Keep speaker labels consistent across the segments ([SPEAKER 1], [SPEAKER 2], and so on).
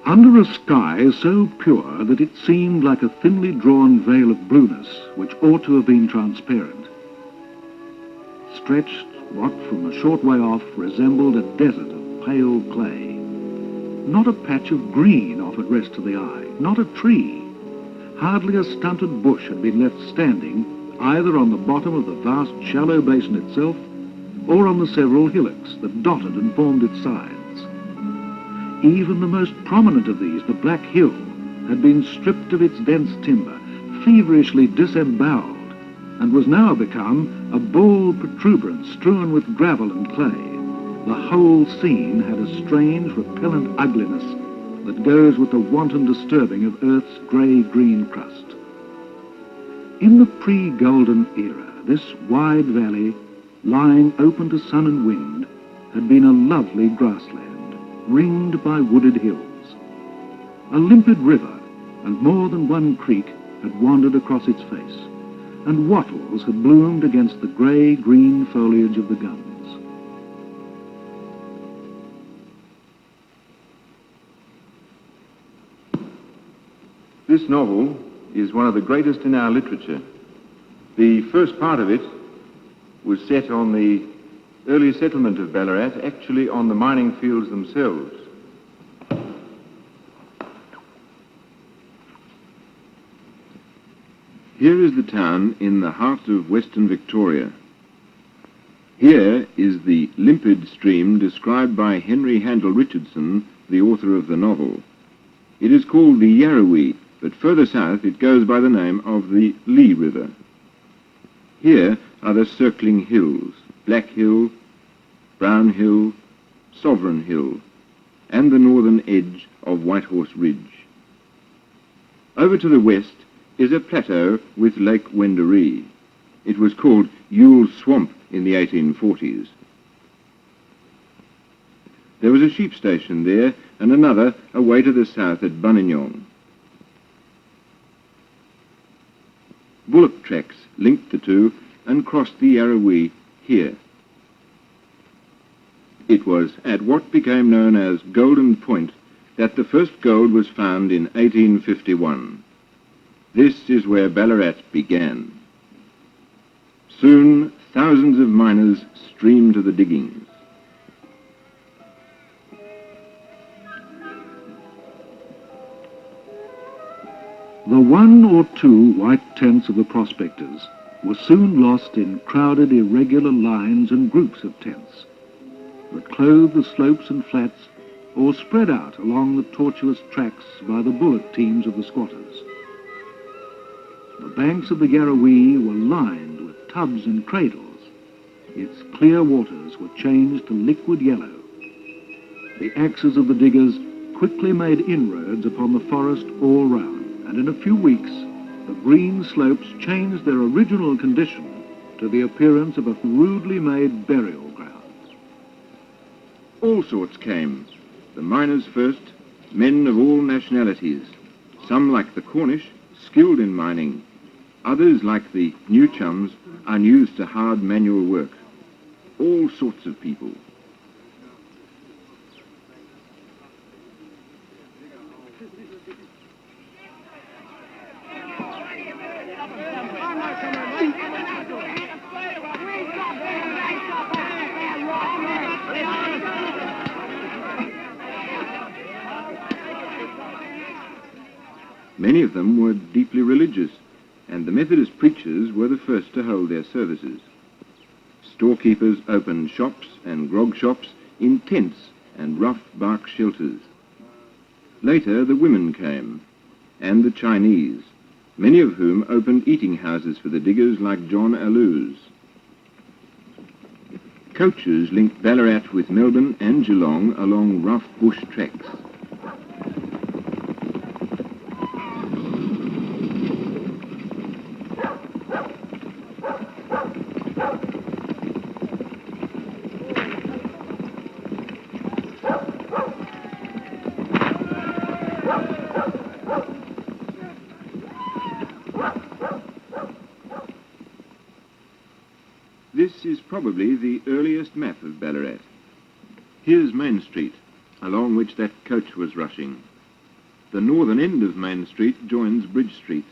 [SPEAKER 1] Under a sky so pure that it seemed like a thinly drawn veil of blueness which ought to have been transparent. Stretched, what from a short way off resembled a desert of pale clay. Not a patch of green offered rest to the eye, not a tree. Hardly a stunted bush had been left standing either on the bottom of the vast shallow basin itself or on the several hillocks that dotted and formed its sides. Even the most prominent of these, the Black Hill, had been stripped of its dense timber, feverishly disemboweled, and was now become a bald protuberance strewn with gravel and clay. The whole scene had a strange, repellent ugliness that goes with the wanton disturbing of Earth's grey-green crust. In the pre-golden era, this wide valley, lying open to sun and wind, had been a lovely grassland, ringed by wooded hills. A limpid river and more than one creek had wandered across its face, and wattles had bloomed against the grey-green foliage of the gums.
[SPEAKER 2] This novel is one of the greatest in our literature. The first part of it was set on the early settlement of Ballarat, actually on the mining fields themselves. Here is the town in the heart of Western Victoria. Here is the limpid stream described by Henry Handel Richardson, the author of the novel. It is called the Yarrawee, but further south it goes by the name of the Lee River. Here are the circling hills, Black Hill, Brown Hill, Sovereign Hill, and the northern edge of Whitehorse Ridge. Over to the west is a plateau with Lake Wendouree. It was called Yule's Swamp in the 1840s. There was a sheep station there, and another away to the south at Buninyong. Bullock tracks linked the two and crossed the Yarrawee here. It was at what became known as Golden Point that the first gold was found in 1851. This is where Ballarat began. Soon, thousands of miners streamed to the diggings.
[SPEAKER 1] The one or two white tents of the prospectors were soon lost in crowded, irregular lines and groups of tents that clothed the slopes and flats or spread out along the tortuous tracks by the bullock teams of the squatters. The banks of the Yarrawee were lined with tubs and cradles. Its clear waters were changed to liquid yellow. The axes of the diggers quickly made inroads upon the forest all round, and in a few weeks the green slopes changed their original condition to the appearance of a rudely made burial ground.
[SPEAKER 2] All sorts came. The miners first, men of all nationalities. Some, like the Cornish, skilled in mining. Others, like the new chums, unused to hard manual work. All sorts of people. Many of them were deeply religious, and the Methodist preachers were the first to hold their services. Storekeepers opened shops and grog shops in tents and rough bark shelters. Later the women came, and the Chinese, many of whom opened eating houses for the diggers like John Allou's. Coaches linked Ballarat with Melbourne and Geelong along rough bush tracks. This is probably the earliest map of Ballarat. Here's Main Street, along which that coach was rushing. the northern end of Main Street joins Bridge Street.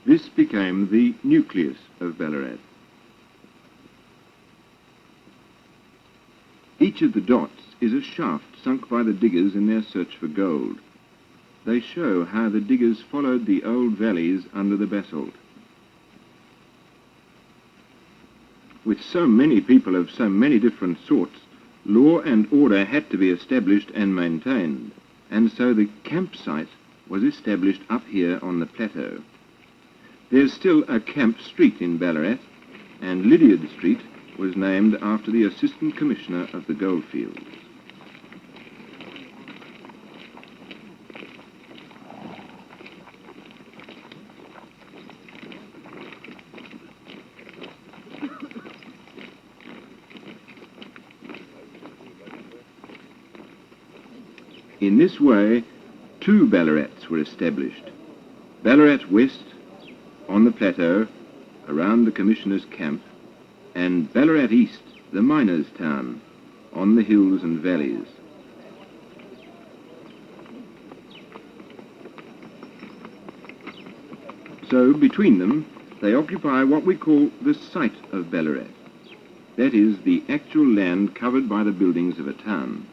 [SPEAKER 2] This became the nucleus of Ballarat. Each of the dots is a shaft sunk by the diggers in their search for gold. They show how the diggers followed the old valleys under the basalt. With so many people of so many different sorts, law and order had to be established and maintained, and so the campsite was established up here on the plateau. There's still a camp street in Ballarat, and Lydiard Street was named after the Assistant Commissioner of the Goldfields. In this way, two Ballarats were established. Ballarat West, on the plateau, around the Commissioner's camp, and Ballarat East, the miners' town, on the hills and valleys. So, between them, they occupy what we call the site of Ballarat. That is, the actual land covered by the buildings of a town.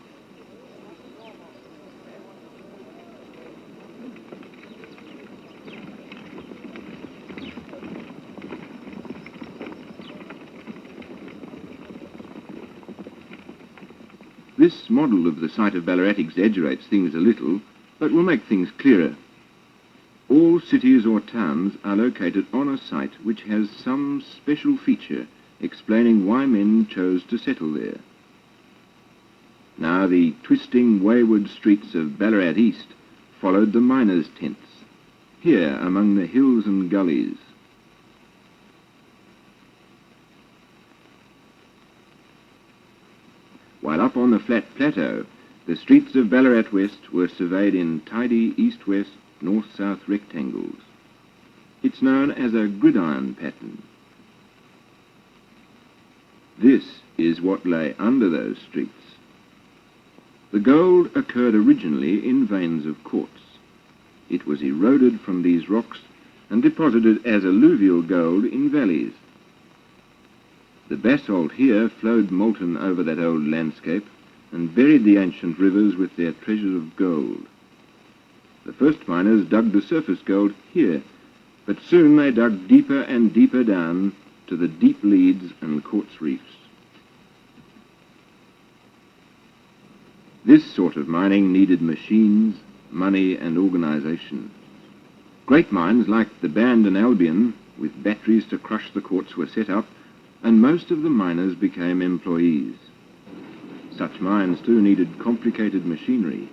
[SPEAKER 2] This model of the site of Ballarat exaggerates things a little, but will make things clearer. All cities or towns are located on a site which has some special feature explaining why men chose to settle there. Now the twisting, wayward streets of Ballarat East followed the miners' tents, here among the hills and gullies. While up on the flat plateau, the streets of Ballarat West were surveyed in tidy east-west, north-south rectangles. It's known as a gridiron pattern. This is what lay under those streets. The gold occurred originally in veins of quartz. It was eroded from these rocks and deposited as alluvial gold in valleys. The basalt here flowed molten over that old landscape and buried the ancient rivers with their treasures of gold. The first miners dug the surface gold here, but soon they dug deeper and deeper down to the deep leads and quartz reefs. This sort of mining needed machines, money and organisation. Great mines like the Band and Albion, with batteries to crush the quartz, were set up, and most of the miners became employees. Such mines too needed complicated machinery.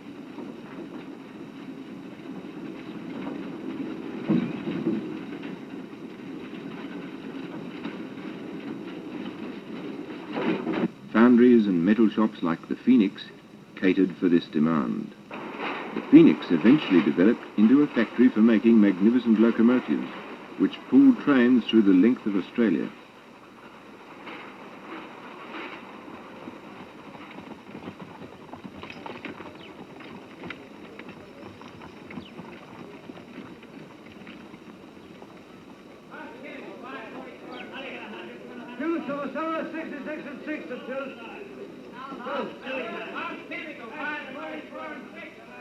[SPEAKER 2] Foundries and metal shops like the Phoenix catered for this demand. The Phoenix eventually developed into a factory for making magnificent locomotives, which pulled trains through the length of Australia.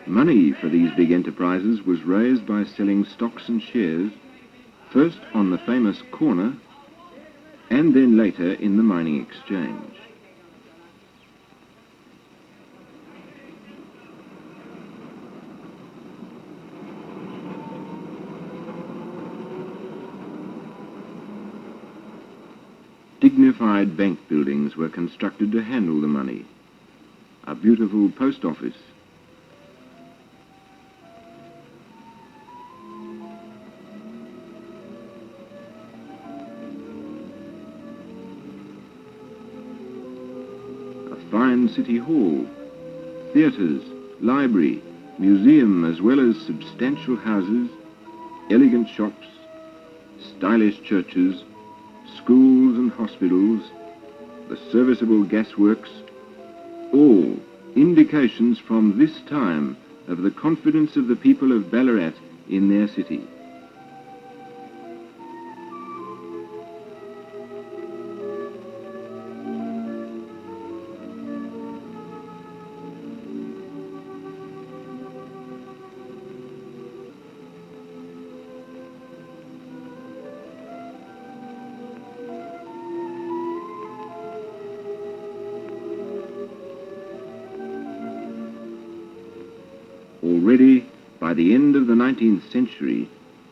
[SPEAKER 2] Money for these big enterprises was raised by selling stocks and shares, first on the famous corner, and then later in the mining exchange. Dignified bank buildings were constructed to handle the money. A beautiful post office, fine city hall, theatres, library, museum, as well as substantial houses, elegant shops, stylish churches, schools and hospitals, the serviceable gasworks, all indications from this time of the confidence of the people of Ballarat in their city. Already, by the end of the 19th century,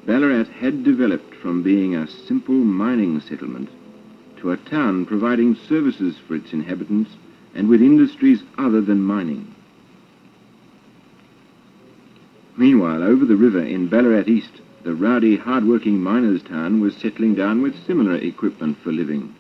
[SPEAKER 2] Ballarat had developed from being a simple mining settlement to a town providing services for its inhabitants and with industries other than mining. Meanwhile, over the river in Ballarat East, the rowdy, hard-working miners' town was settling down with similar equipment for living.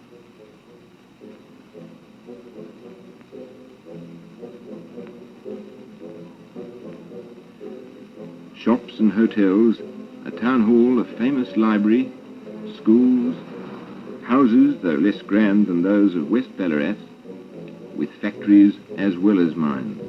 [SPEAKER 2] Shops and hotels, a town hall, a famous library, schools, houses, though less grand than those of West Ballarat, with factories as well as mines.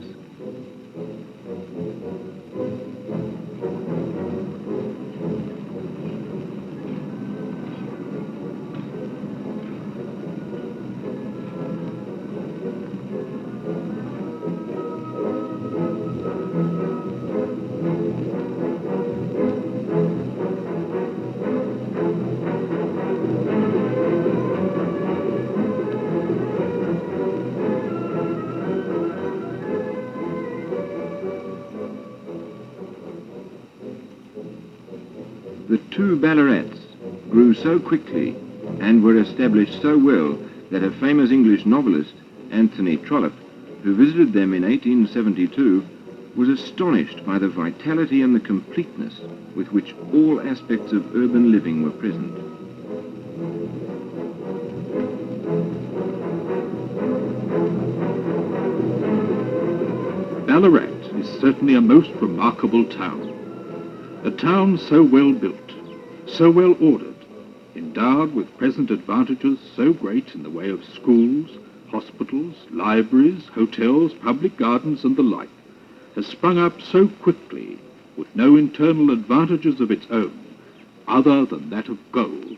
[SPEAKER 2] The two Ballarats grew so quickly and were established so well that a famous English novelist, Anthony Trollope, who visited them in 1872, was astonished by the vitality and the completeness with which all aspects of urban living were present.
[SPEAKER 1] Ballarat is certainly a most remarkable town. A town so well built, so well ordered, endowed with present advantages so great in the way of schools, hospitals, libraries, hotels, public gardens and the like, has sprung up so quickly with no internal advantages of its own, other than that of gold,